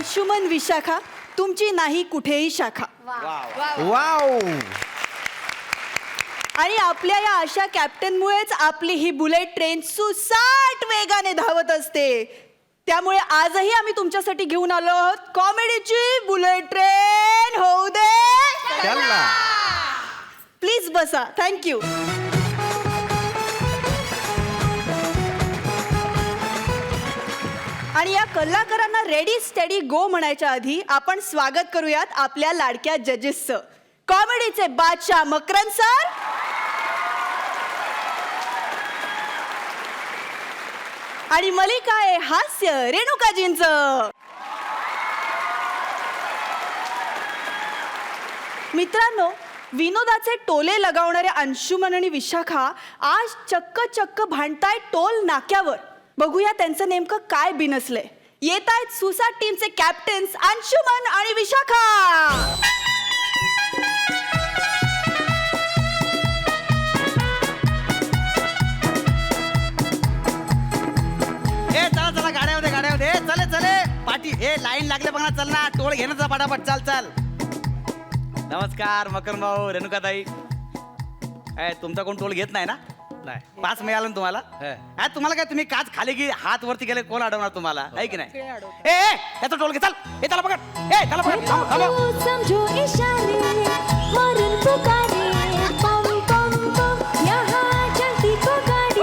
अंशुमन विशाखा, तुमची नाही कुठेही शाखा. वाव. आणि आपल्या या अशा कॅप्टनमुळेच आपली ही बुलेट ट्रेन सुसाट वेगाने धावत असते. त्यामुळे आजही आम्ही तुमच्यासाठी घेऊन आलो आहोत कॉमेडीची बुलेट ट्रेन. होऊ दे. प्लीज बसा. थँक्यू. आणि या कलाकारांना रेडी स्टेडी गो म्हणायच्या आधी आपण स्वागत करूयात आपल्या लाडक्या जजेसचं. कॉमेडीचे बादशाह मकरंद सर, आणि मलिका आहे हास्य रेणुकाजींचं. मित्रांनो, विनोदाचे टोले लगावणाऱ्या अंशुमन आणि विशाखा आज चक्क भांडताय टोल नाक्यावर. बघूया त्यांचं नेमकं काय बिनसलंय. येत आहेत सुसाट टीमचे कॅप्टन्स अंशुमन आणि विशाखा. चला गाड्या होते चले पाठी. हे लाईन लागले बघा. चल ना, टोल घेण्याचा पटापट. चाल. नमस्कार मकरंद भाऊ, रेणुकाताई. तुमचा कोण टोल घेत नाही ना? नाही. पास मिळालं ना तुम्हाला? तुम्हाला काय, तुम्ही काच खाली की हात वरती गेले, कोण अडवणार तुम्हाला? आहे की नाही? याचा टोल घे. चल. हे त्याला पकड. त्याला पकड. समझो इशारे मरन पुकारे पम पम पम यहाँ चलती को गाड़ी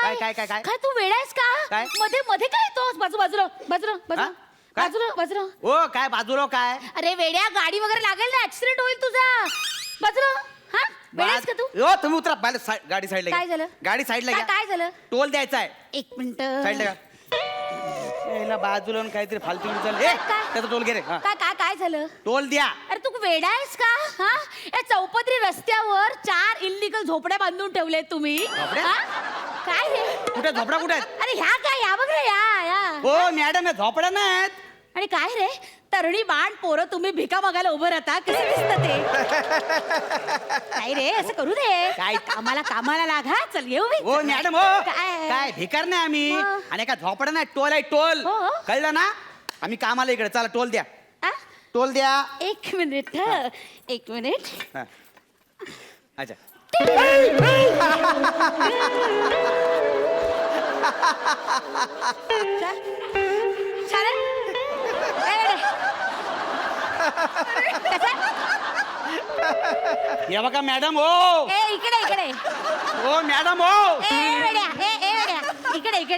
अरे काय काय तू वेडायस का? काय? मध्ये मध्ये काय तो बाजूला ओ काय बाजूला काय? अरे वेड्या, गाडी वगैरे लागेल ना, ऍक्सिडेंट होईल तुझा. बाजूला. हा, वेडायस का तू? तुम्ही उतरा. गाडी साईडला घ्या. काय झालं? गाडी साईडला घ्या. काय झालं? टोल द्यायचा आहे. एक मिनिट. साईडला घ्या. याला बाजूला काहीतरी फालतू चल. त्याचा टोल घे रे. काय झालं? टोल द्या. अरे तू वेडायस का? हा, या चौपदरी रस्त्यावर 4 इल्लीगल झोपड्या बांधून ठेवले तुम्ही. झोपड्या? हा? काय हे? कुठे झोपड्या कुठे आहेत? अरे ह्या काय, या बघ रे, या. हो मॅडम, झोपड्या नाहीत. आणि काय रे, तरणी बाण पोरं तुम्ही भिका मागायला उभं राहता, कसं दिसतं ते? काय रे, असं करू दे. काय? कामाला लागा. चल येऊ मी. हो मॅडम, हो काय? काय भिकार नाही आम्ही. हो. आणि काय झोपडा नाही, टोल आहे टोल. हो. कळलं ना? आम्ही कामाला इकडे. चला टोल द्या. आ? टोल द्या. एक मिनिट. हा. अच्छा. चालेल. या बघा मॅडम. हो इकडे. हो मॅडम. हो इकडे.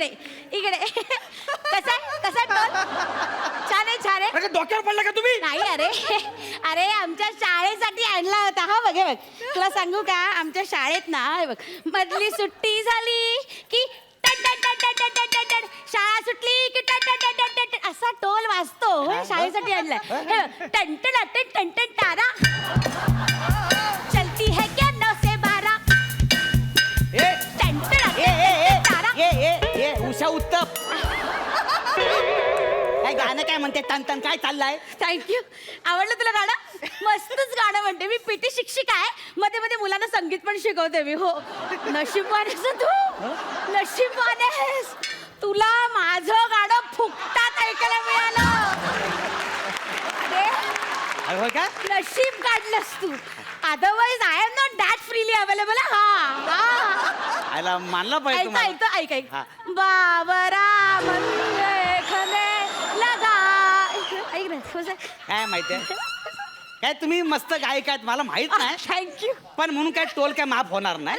कसा टोल? छान आहे. डोक्यावर पडला का तुम्ही? नाही, अरे आमच्या शाळेसाठी आणला होता. हा बघ तुला सांगू का, आमच्या शाळेत ना, हे बघ, मधली सुट्टी झाली की शाळा सुटली की असा टोल वाजतो. शाळेसाठी आणलाय. टन तारा चलती है क्या 9 से 12. उषा उत्तप. काय गाणं काय म्हणते? तन काय चाललंय? थँक्यू. आवडलं तुला गाणं? मस्तच गाणं म्हणते. मी पीटी शिक्षिका आहे. मध्ये मुलांना संगीत पण शिकवते मी. हो. नशीबवान आहेस तू. नशीबवान आहेस. तुला माझं गाणं फुकटात ऐकायला मिळालं. हो का? नशीब काढलंस तू. Otherwise I am not that freely available. आयला मानला पाहिजे. ऐक. बाबरा लगा. ऐक ना. काय माहितीये, काय तुम्ही मस्त गायक आहेत, मला माहित नाही. थँक्यू. पण म्हणून काय टोल काय माफ होणार नाही.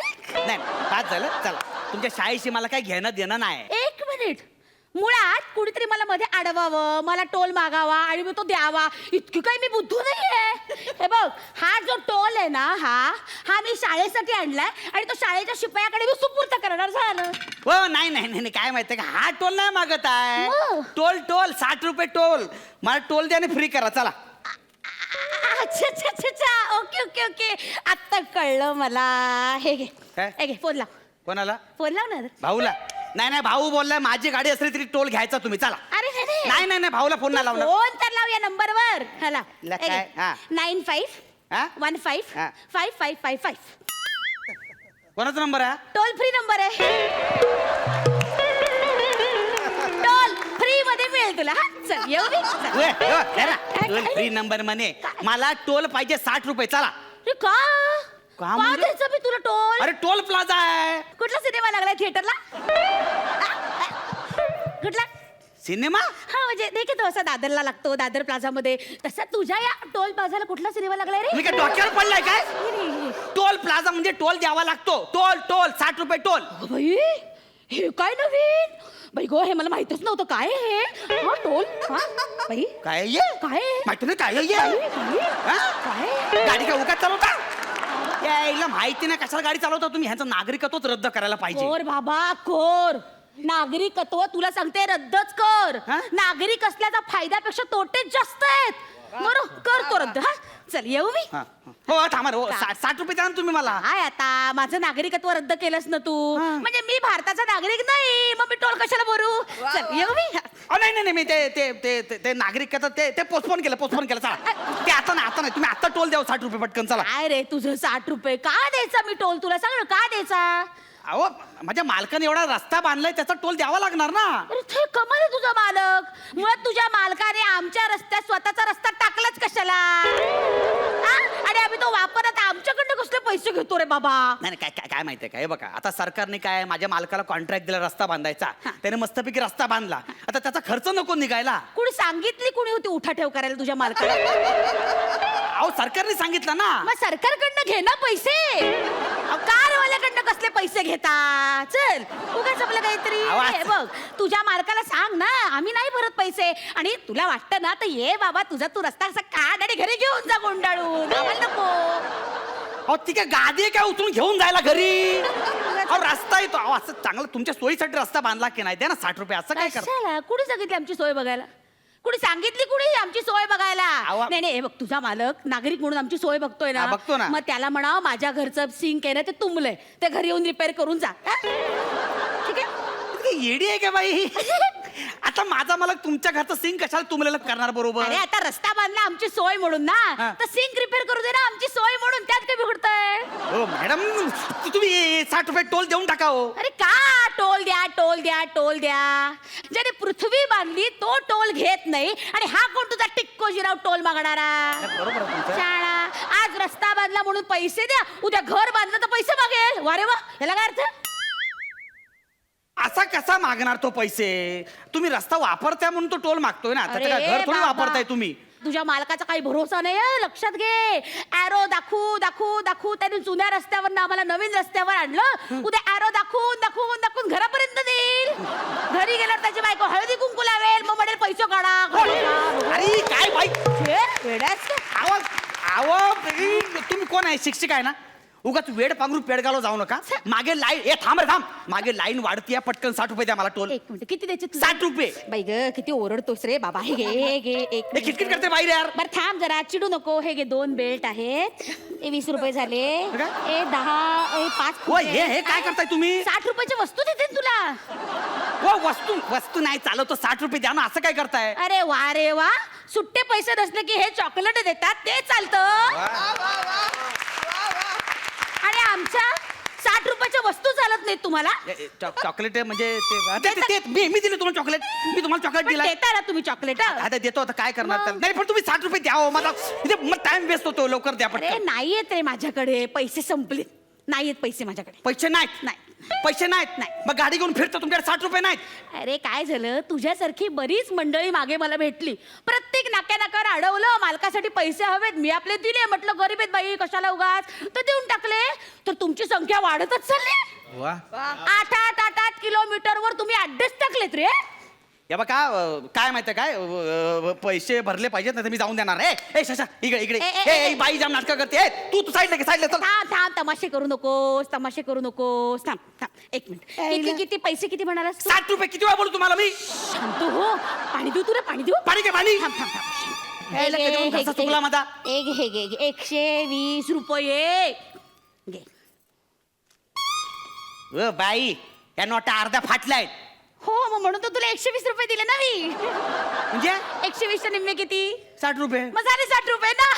पाच झालं. चला, तुमच्या शाळेशी मला काय घेणं देणं नाही. एक मिनिट. मुळात कुणीतरी मला मध्ये अडवावं, मला टोल मागावा आणि मी तो द्यावा, इतकी काही मी बुद्धू नाहीये. हे बघ, हा जो टोल आहे ना, हा मी शाळेसाठी आणलाय आणि तो शाळेच्या शिपायाकडे मी सुपूर्द करणार. झालं. हो. नाही काय माहितीये का, हा टोल नाही मागत आहे. हो. Toll 60 toll. मला टोल द्या आणि फ्री करा. चला. अच्छा. ओके. आता कळलं मला. हे घे. फोन लाव. कोणाला? फोन लाव ना. भाऊला. नाही, भाऊ बोललाय माझी गाडी असली तरी टोल घ्यायचा तुम्ही. चला. अरे नाही, भाऊला फोन नाही लावला. फोन तर लाव या नंबरवर. हाला. काय? 9515 5555. कोणाचा नंबर आहे? टोल फ्री नंबर आहे. टोल फ्री मध्ये मिळेल तुला. हा चल येऊ मी. चल. टोल फ्री नंबर म्हणे. मला टोल पाहिजे 60 रुपये. चला. अरे का का म्हणजे? द्यायचं मी तुला टोल? अरे टोल प्लाझा आहे. कुठला सिनेमा लागलाय थिएटरला? कुठला सिनेमा? हा म्हणजे नाही का तो असा दादरला लागतो, दादर प्लाझा मध्ये, तसा तुझ्या या टोल प्लाझाला कुठला सिनेमा लागलाय रे? मी काय डोक्यावर पडलाय काय? टोल प्लाझा म्हणजे टोल द्यावा लागतो. टोल टोल 60 रुपये टोल. अगं बाई, हे काय नवीन बाई गो, हे मला माहितच नव्हतं. काय हे? हा टोल. हा बाई काय ये? काय माहिती नाही काय ये? हा? काय गाडी काय उगाच चालवता? यायला माहिती नाही कशाला गाडी चालवता तुम्ही. ह्यांचं नागरिकत्वच रद्द करायला पाहिजे. कोर बाबा कोर. नागरिकत्व तुला सांगते रद्दच कर. हा? नागरिक असल्याचा फायद्यापेक्षा तोटेच जास्त आहेत. बरोबर कर तो रद्द. हा चल येऊ मी. हा. हो थांबा हो. 60 रुपये द्या ना तुम्ही मला. काय आता माझं नागरिकत्व रद्द केलंस ना तू. म्हणजे मी भारताचा नागरिक नाही, मग मी टोल कशाला भरू? चल येऊ मी. नाही नाही नाही मी ते नागरिकता ते पोस्टपोन केलं. चला ते आता नाही तुम्ही आता टोल द्याव 60 रुपये पटकन. चला. काय रे तुझं 60 रुपये का द्यायचा मी टोल तुला? सांग ना का द्यायचा? अहो माझ्या मालकाने एवढा रस्ता बांधलाय त्याचा टोल द्यावा लागणार ना. अरे ते कमाल आहे तुझा मालक. मुळात तुझ्या मालकाने आमच्या रस्त्यात स्वतःचा रस्ता टाकलाच कशाला? हा? आणि आम्ही तो वापरत आमच्याकडनं कसले पैसे घेतो रे बाबा? नाही काय काय काय माहितीये काय बघा आता सरकारने काय माझ्या मालकाला कॉन्ट्रॅक्ट दिला रस्ता बांधायचा. त्याने मस्तपैकी रस्ता बांधला. आता त्याचा खर्च नको निघायला. कुणी सांगितली कुणी होती उठाठेव करायला तुझ्या मालकाला? अहो सरकारने सांगितलं ना. मग सरकारकडनं घे ना पैसे. कारवाल्याकडनं कसले पैसे घेता? चल उगाच आपलं काहीतरी. आवाज. हे बघ तुझ्या मालकाला सांग ना आम्ही नाही भरत पैसे. आणि तुला वाटतं ना तर ये बाबा तुझा तू रस्ता असा काढ आणि घरी घेऊन जा गोंडाळून. आम्हाला नको. अहो ती काय गादी आहे काय उचलून घेऊन जायला घरी? अहो रस्ता येतो. अहो असं चांगलं तुमच्या सोयीसाठी रस्ता बांधला की नाही द्या ना 60 रुपये. असं काय करता? कशाला? कुणी सांगितली आमची सोय बघायला? कुणी सांगितली कुणी आमची सोय बघायला? नाही नाही हे बघ तुझा मालक नागरिक म्हणून आमची सोय बघतोय ना. हा, बघतो ना. मग त्याला म्हणावं माझ्या घरचं सिंक आहे ना ते तुंबलंय, ते घरी येऊन रिपेअर करून जा. हा? ठीक आहे. इतकी येडी आहे का बाई? आता माझा मालक तुमच्या घरचं सिंक कशाला तुमलेलं करणार बरोबर? अरे आता रस्ता बांधला आमची सोय म्हणून हा. ना, तर सिंक रिपेअर करू दे ना आमची सोय म्हणून. त्यात काय बिघडतंय? हो मॅडम तुम्ही 60 रुपये टोल देऊन टाका हो. अरे का टोल द्या टोल द्या टोल द्या? ज्याने पृथ्वी बांधली तो टोल घेत नाही आणि हा कोण तुझा टिक्कोजीराव टोल मागणारा? बरोबर आहे तुमचं. शाळा आज रस्ता बांधला म्हणून पैसे द्या, उद्या घर बांधलं तर पैसे मागेल. वारे वा, याला काय अर्थ? असा कसा मागणार तो पैसे? तुम्ही रस्ता वापरताय म्हणून तो टोल मागतोय ना. त्याचं काय घर थोडी बाबा, वापरताय तुम्ही? तुझ्या मालकाचा काही भरोसा नाही हं, लक्षात घे. ॲरो दाखवू दाखवू दाखवू त्याने जुन्या रस्त्यावर आम्हाला नवीन रस्त्यावर आणलं. उद्या ॲरो दाखवून दाखवून दाखवून घरापर्यंत देईल. घरी गेल्यावर त्याची बायको हळदी कुंकू लावेल, मग म्हणेल पैसे काढा. अरे काय बाई? वेड्याच. तुम्ही कोण आहे? शिक्षक आहे ना? उगाच वेड पांघरून पेड घालव जाऊ नका. मागे लाईन थांब रे थांब. मागे लाईन वाढतीये. पटकन 60 रुपये द्या मला टोल. एक मिनिट किती द्यायचे तुला? 60 रुपये. बाई ग किती ओरडतोस रे बाबा. हे घे हे घे. एक हे किटकिट करते बाहेर यार. बर थांब जरा चिडू नको. हे घे 2 बेल्ट आहेत. हे 20 रुपये झाले. काय? हे 10 हे 5. हो हे काय करताय तुम्ही? 60 रुपयाची वस्तू देते ना तुला. हो वस्तू नाही चालवतो 60 रुपये द्या ना. असं काय करताय? अरे वा रे वा. सुट्टे पैसे नसले की हे चॉकलेट देतात ते चालतं. आणि आमच्या 60 रुपयाच्या वस्तू चालत नाहीत तुम्हाला? चॉकलेट म्हणजे मी दिले तुम्हाला चॉकलेट. मी तुम्हाला चॉकलेट दिला. देता ना तुम्ही चॉकलेट? आता देतो. आता काय करणार त्याला? नाही पण तुम्ही 60 रुपये द्या हो. मला टाइम वेस्ट होतो. लवकर द्या अरे पटकन. नाही येत रे माझ्याकडे पैसे संपले. नाही येत पैसे माझ्याकडे. पैसे नाहीत. नाही. पैसे नाहीत. नाही. मग गाडी घेऊन फिरतो तुमच्याकडे 60 रुपये नाहीत. अरे काय झालं तुझ्यासारखी बरीच मंडळी मागे मला भेटली. प्रत्येक नाक्यावर अडवलं मालकासाठी पैसे हवेत. मी आपले दिले. म्हटलं गरीब आहेत बाई कशाला उगाच, तर देऊन टाकले. तर तुमची संख्या वाढतच चालली. 8 किलोमीटरवर तुम्ही अड्डेच टाकलेत रे. या बघा काय माहितीये काय पैसे भरले पाहिजेत नाही तर मी जाऊन देणार. ए शशा इकडे इकडे. ए बाई जाम नाटक करते. तू साईडला साईडला चल. थांब थांब तमाशे करू नकोस तमाशे करू नकोस. थांब थांब एक मिनिट. किती पैसे किती म्हणालास तू? 60 रुपये किती वेळा बोलू तुम्हाला मी? शांत हो. पाणी देऊ तुला पाणी देऊ? पाणी घे पाणी. थांब थांब थांब. यायला कधी पण घसा चुकला माझा. एक हे घे 120 रुपये घे. बाई या नोटा अर्ध्या फाटल्या आहेत. हो मग म्हणून तर तुला 120 रुपये दिले ना मी. म्हणजे 120 चे निम्मे किती? 60 रुपये. मग झाले 60 रुपये ना.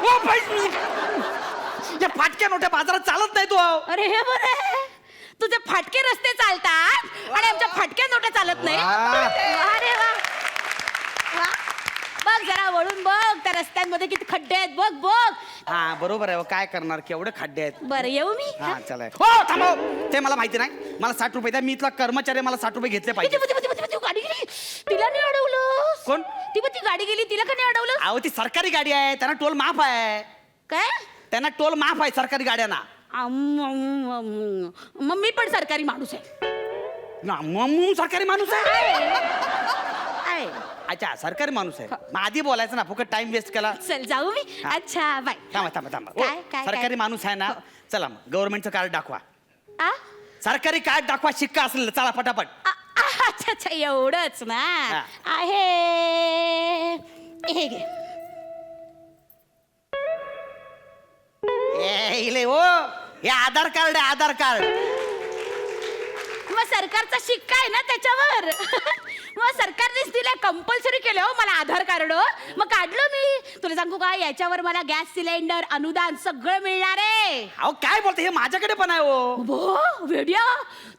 ओ बाई या अशा फाटक्या नोट्या बाजारात चालत नाही तो. अरे हे बरं आहे. तुझे फाटके रस्ते चालतात आणि आमच्या फाटक्या नोटा चालत नाही. वा. अरे वा वा. बघ जरा वळून बघ त्या रस्त्यांमध्ये किती खड्डे आहेत. बघ बघ. हा बरोबर आहे हो, काय करणार केवढे खड्डे आहेत. बरं येऊ मी. हा चला हो थांबव, ते मला माहिती नाही. मला 60 रुपये द्या, मी इथला कर्मचारी, मला 60 रुपये घेतले पाहिजे. ती गाडी गेली तिला नाही अडवलं. कोण? ती गाडी गेली तिला का नाही अडवलं. अहो ती सरकारी गाडी आहे, त्यांना टोल माफ आहे. काय त्यांना टोल माफ आहे सरकारी गाड्यांना. मग मी पण सरकारी माणूस आहे. ना मग सरकारी माणूस आहे. आहे. अच्छा सरकारी माणूस आहे. मग आधी बोलायचं ना, फुकट टाइम वेस्ट केला. चल जाऊ मी. हा. अच्छा बाय. थांबा थांबा थांबा हो, काय, काय, सरकारी काय? माणूस आहे ना. चला मग गव्हर्नमेंटचं कार्ड दाखवा. आ? सरकारी कार्ड दाखवा, शिक्का असेल. चला पटापट. अच्छा अच्छा एवढंच ना. हा. आहे हे घे. इले हो, हे आधार कार्ड आहे, आधार कार्ड. मग सरकारचा शिक्का आहे ना त्याच्यावर. मग सरकारनेच दिलं, कंपल्सरी केलं हो मला आधार कार्ड. मग काढलं मी. तुला सांगू का, याच्यावर मला गॅस सिलेंडर अनुदान सगळं मिळणार आहे. अहो काय बोलते, हे माझ्याकडे पण आहे हो. भो वेड्या,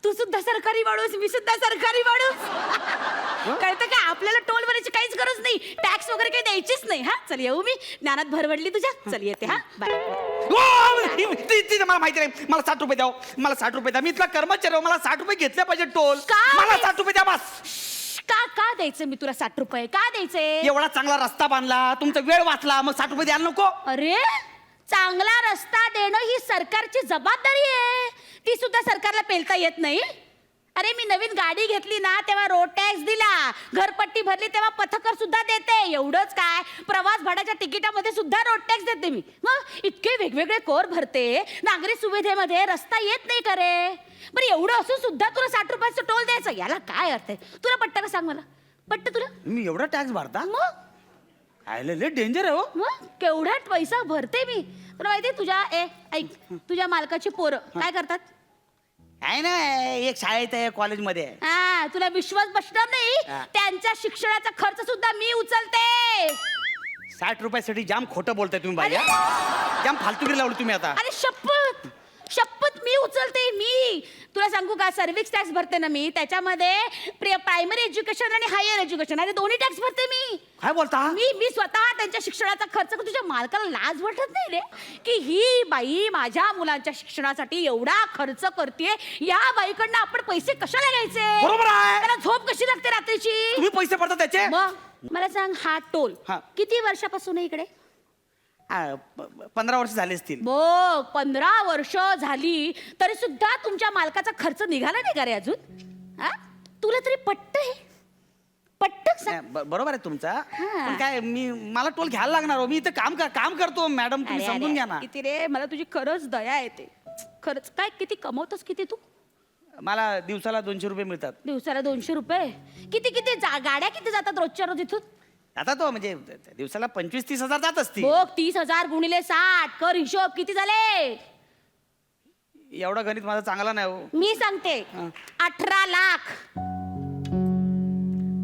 तू सुद्धा सरकारी माणूस, मी सुद्धा सरकारी माणूस. कळतं का, आपल्याला टोल भरायची काहीच गरज नाही, टॅक्स वगैरे काही द्यायचीच नाही. हा चल येऊ मी. ज्ञानात भरवडली तुझ्या. चल येते. हा बाय. हो, ती मला माहिती नाही. मला 60 रुपये द्या, मला 60 रुपये द्या. मी इथला कर्मचारी हो, मला 60 रुपये घेतले पाहिजे टोल. काय? मला 60 रुपये द्या बस. का का द्यायचं मी तुला 60 रुपये? का द्यायचे? एवढा चांगला रस्ता बांधला, तुमचा वेळ वाचला, मग 60 रुपये द्यायला नको. अरे चांगला रस्ता देणं ही सरकारची जबाबदारी आहे. ती सुद्धा सरकारला पेलता येत नाही. अरे मी नवीन गाडी घेतली ना तेव्हा रोड टॅक्स दिला, घरपट्टी भरली तेव्हा पथकर सुद्धा देते. एवढंच काय, प्रवास भाड्याच्या तिकिटामध्ये सुद्धा रोड टॅक्स देते मी. मग इतके वेगवेगळे कर भरते. नागरी सुविधेमध्ये रस्ता येत नाही का रे? बरं एवढं असून सुद्धा तुला 60 रुपयाचं टोल द्यायचं, याला काय अर्थ आहे? तुला पट्ट का सांग मला, पट्ट तुला? मी एवढा टॅक्स भरता? मग आयले डेंजर आहे हो. मग केवढा पैसा भरते मी. तुला माहिती तुझ्या ऐक, तुझ्या मालकाची पोरं काय करतात? आहे ना, एक शाळेत आहे, कॉलेजमध्ये आहे. हा तुला विश्वास बसणार नाही, हा. त्यांच्या शिक्षणाचा खर्च सुद्धा मी उचलते. 60 रुपयासाठी जाम खोटं बोलताय तुम्ही बाई. जाम फालतूगिरी लावली तुम्ही आता. अरे शपथ शपथ मी उचलते. मी तुला सांगू का, सर्व्हिस टॅक्स भरते ना मी, त्याच्यामध्ये प्रायमरी एज्युकेशन आणि हायर एज्युकेशन अरे दोन्ही टॅक्स भरते मी. काय बोलता? मी स्वतः त्यांच्या शिक्षणाचा खर्च. तुझ्या मालकाला लाज वाटत नाही रे की ही बाई माझ्या मुलांच्या शिक्षणासाठी एवढा खर्च करते? या बाईकडनं आपण पैसे कशाला घ्यायचे? बरोबर आहे. त्याला झोप कशी लागते रात्रीची? तुम्ही पैसे पडता त्याचे? मग मला सांग, हा टोल हा. किती वर्षापासून आहे इकडे? 15 वर्ष झाले असतील. बघ 15 वर्ष झाली तरी सुद्धा तुमच्या मालकाचा खर्च निघाला नाही का रे अजून? हा? तुला तरी पट्ट आहे? पट्ट सांग. बरोबर आहे तुमचा, हा. पण काय मला टोल घ्यायला लागणार हो. मी इथं काम करतो मॅडम, तुम्ही समजून घ्या ना. किती रे, मला तुझी खरंच दया येते. खरंच. काय किती कमवतोस किती तू? मला दिवसाला 200 रुपये मिळतात. दिवसाला 200 रुपये? किती किती गाड्या किती जातात रोजच्या रोज इथून? आता तो म्हणजे दिवसाला 25-30 हजार जात असतील. बघ 30,000 गुणिले 60 कर हिशोब, किती झाले? एवढा गणित माझा चांगला नाही हो. मी सांगते, 18 लाख.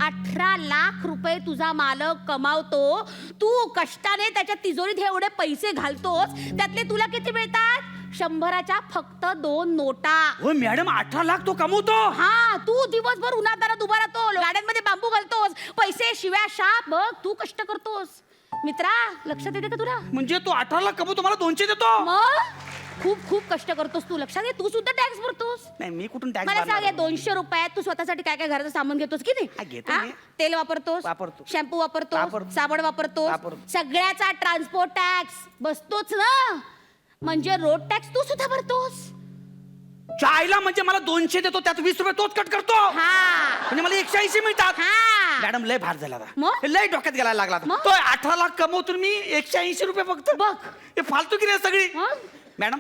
18 लाख रुपये तुझा मालक कमावतो. तू कष्टाने त्याच्या तिजोरीत हे एवढे पैसे घालतोस, त्यातले तुला किती मिळतात? 100च्या फक्त 2 नोटा. हो मॅडम, 18 लाख तो कमवतो? हा, तू दिवसभर उन्हात उभा राहतो, गाड्यांमध्ये बांबू घालतोस, पैसे शिव्या शाप. बघ तू कष्ट करतोस. मित्रा, लक्षात येते का तुला? म्हणजे तो 18 लाख कमवतो, मला 200 देतो? मग खूप खूप कष्ट करतोस तू. लक्षात घे, तू सुद्धा टॅक्स भरतोस. नाही, मी कुठून टॅक्स मला भरणार? सांग, या 200 रुपयात तू स्वतःसाठी काय काय घराचं सामान घेतोस की हा, नाही? घेतो हा? मी. तेल वापरतोस, वापरतो. शॅम्पू वापरतोस, वापरतो. साबण वापरतोस, वापरतो. सगळ्याचा ट्रान्सपोर्ट टॅक्स बसतोच ना. म्हणजे रोड टॅक्स तू सुद्धा भरतोस. चायला म्हणजे मला 200 देतो, त्यात 20 रुपये तोच कट करतो. हा म्हणजे मला 180 मिळतात. हा. मॅडम लय भार झाला आता. मग? हे लय डोक्यात गेलायला लागला आता. मग? तो 18 लाख कमवतो, मी 180 रुपये फक्त. बघ. हे फालतू की रे सगळी. मग? मॅडम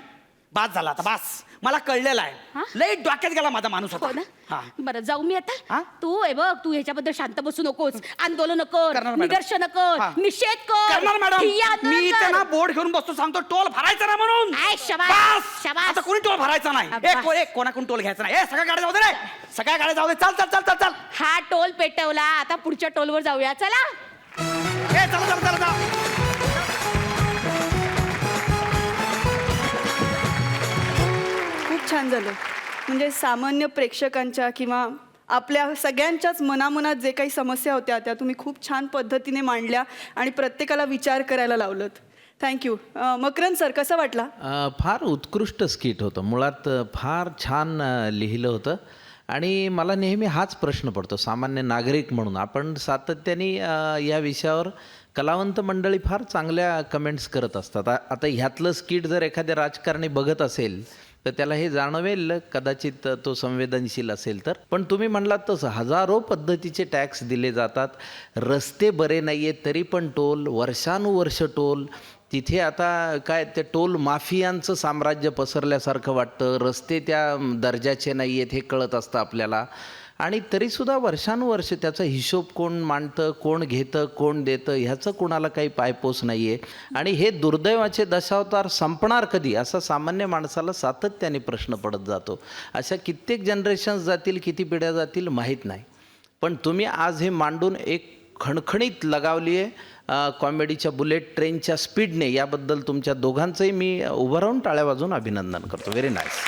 बास झाला आता, बास. मला कळलेलं हा? आहे, लय डोक्यात गेला माझा माणूस हो होता. ना. हा. बरं जाऊ मी आता. हा? तू बघ, तू ह्याच्याबद्दल शांत बसू नकोस. आंदोलन कर, करणार मॅडम. निदर्शन कर, हा. निषेध कर. करणार मॅडम. ठिय्या आंदोलन मी कर. त्यांना बोर्ड घेऊन बसतो, सांगतो टोल भरायचा ना म्हणून. आय, शाबास, बास. शाबास. आता कोणी टोल भरायचा नाही. शाबास. कोणाकडून टोल घ्यायचा नाही. सगळ्या गाड्या जाऊ दे रे, सगळ्या गाड्या जाऊ दे. चल चल चल चल चल. हा टोल पेटवला, आता पुढच्या टोलवर जाऊया. चला. चला चला चला चला. छान झालं. म्हणजे सामान्य प्रेक्षकांच्या किंवा आपल्या सगळ्यांच्याच मनामनात जे काही समस्या होत्या त्या तुम्ही खूप छान पद्धतीने मांडल्या आणि प्रत्येकाला विचार करायला लावलं. थँक्यू. मकरंद सर, कसं वाटला? फार उत्कृष्ट स्किट होतं. मुळात फार छान लिहिलं होतं आणि मला नेहमी हाच प्रश्न पडतो सामान्य नागरिक म्हणून. आपण सातत्याने या विषयावर कलावंत मंडळी फार चांगल्या कमेंट्स करत असतात. आता ह्यातलं स्किट जर एखाद्या राजकारणी बघत असेल तर त्याला हे जाणवेल, कदाचित तो संवेदनशील असेल तर. पण तुम्ही म्हणलात तसं हजारो पद्धतीचे टॅक्स दिले जातात. रस्ते बरे नाही आहेत तरी पण टोल, वर्षानुवर्ष टोल. तिथे आता काय ते टोल माफियांचं साम्राज्य पसरल्यासारखं वाटतं. रस्ते त्या दर्जाचे नाही आहेत हे कळत असतं आपल्याला. आणि तरीसुद्धा वर्षानुवर्ष त्याचा हिशोब कोण मांडतं, कोण घेतं, कोण देतं ह्याचं कोणाला काही पायपोस नाही आहे. आणि हे दुर्दैवाचे दशावतार संपणार कधी असा सामान्य माणसाला सातत्याने प्रश्न पडत जातो. अशा कित्येक जनरेशन्स जातील, किती पिढ्या जातील माहीत नाही. पण तुम्ही आज हे मांडून एक खणखणीत लगावली आहे कॉमेडीच्या बुलेट ट्रेनच्या स्पीडने. याबद्दल तुमच्या दोघांचंही मी उभं राहून टाळ्या वाजवून अभिनंदन करतो. Very nice.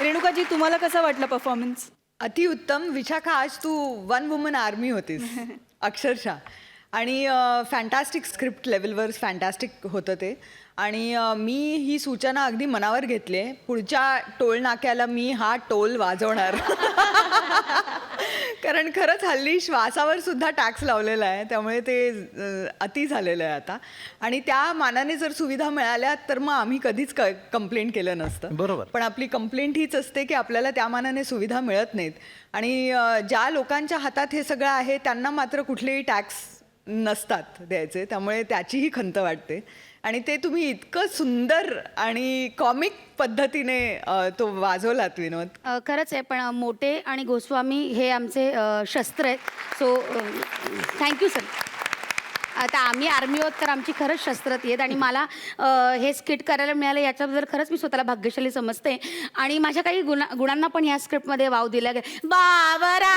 रेणुकाजी, तुम्हाला कसा वाटला परफॉर्मन्स? अतिउत्तम. विशाखा, आज तू वन वुमन आर्मी होतीस अक्षरशः. आणि फॅन्टॅस्टिक स्क्रिप्ट लेवलवर फॅन्टॅस्टिक होतं ते. आणि मी ही सूचना अगदी मनावर घेतली आहे. पुढच्या टोल नाक्याला मी हा टोल वाजवणार. कारण खरंच हल्ली श्वासावर सुद्धा टॅक्स लावलेला आहे, त्यामुळे ते अति झालेलं आहे आता. आणि त्या मानाने जर सुविधा मिळाल्या तर मग आम्ही कधीच कंप्लेंट केलं नसतं. बरोबर. पण आपली कंप्लेंट हीच असते की आपल्याला त्या मानाने सुविधा मिळत नाहीत. आणि ज्या लोकांच्या हातात हे सगळं आहे त्यांना मात्र कुठलेही टॅक्स नसतात द्यायचे, त्यामुळे त्याचीही खंत वाटते. आणि ते तुम्ही इतकं सुंदर आणि कॉमिक पद्धतीने तो वाजवलात विनोद. खरंच आहे, पण मोटे आणि गोस्वामी हे आमचे शस्त्र आहेत. So thank you sir. आता आम्ही आर्मी आहोत तर आमची खरंच शस्त्र ती आहेत. आणि मला हे स्किट करायला मिळालं याच्याबद्दल खरंच मी स्वतःला भाग्यशाली समजते. आणि माझ्या काही गुणांना पण ह्या स्क्रिप्टमध्ये वाव दिला गेला. बाबरा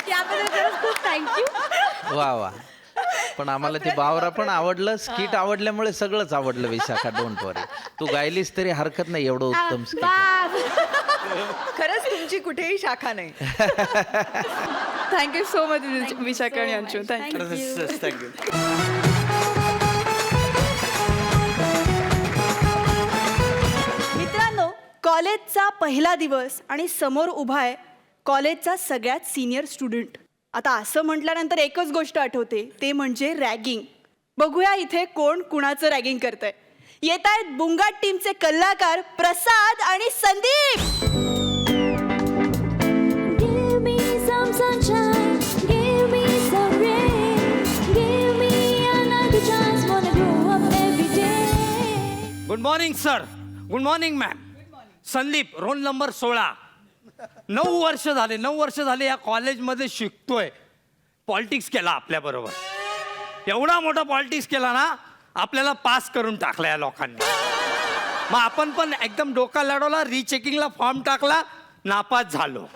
त्याबद्दल खरंच खूप थँक्यू. वा वा. पण आम्हाला ते बावरा पण आवडलं, स्किट आवडल्यामुळे सगळंच आवडलं. विशाखा, डोंट वरी. तू गायलीस तरी हरकत नाही, एवढं उत्तम स्किट. खरंच तुमची कुठेही शाखा नाही. थँक्यू सो मच विशाखा आणि अंशू. थँक्यू. थँक्यू. मित्रांनो, कॉलेजचा पहिला दिवस आणि समोर उभा आहे कॉलेजचा सगळ्यात सिनियर स्टुडंट. आता असं म्हटल्यानंतर एकच गोष्ट आठवते, ते म्हणजे रॅगिंग. बघूया इथे कोण कुणाचं रॅगिंग करतंय. येत आहेत बुंगाट टीमचे कलाकार प्रसाद आणि Sandeep. Give me some sunshine, give me some rain, give me another chance, wanna grow up every day. Good morning sir. Good morning ma'am. Sandeep, roll number 16. 9 वर्ष झाले या कॉलेजमध्ये शिकतोय. पॉलिटिक्स केला आपल्याबरोबर. एवढा मोठा पॉलिटिक्स केला ना, आपल्याला पास करून टाकला या लोकांनी. मग आपण पण एकदम डोका लढवला, रिचेकिंगला फॉर्म टाकला, नापास झालो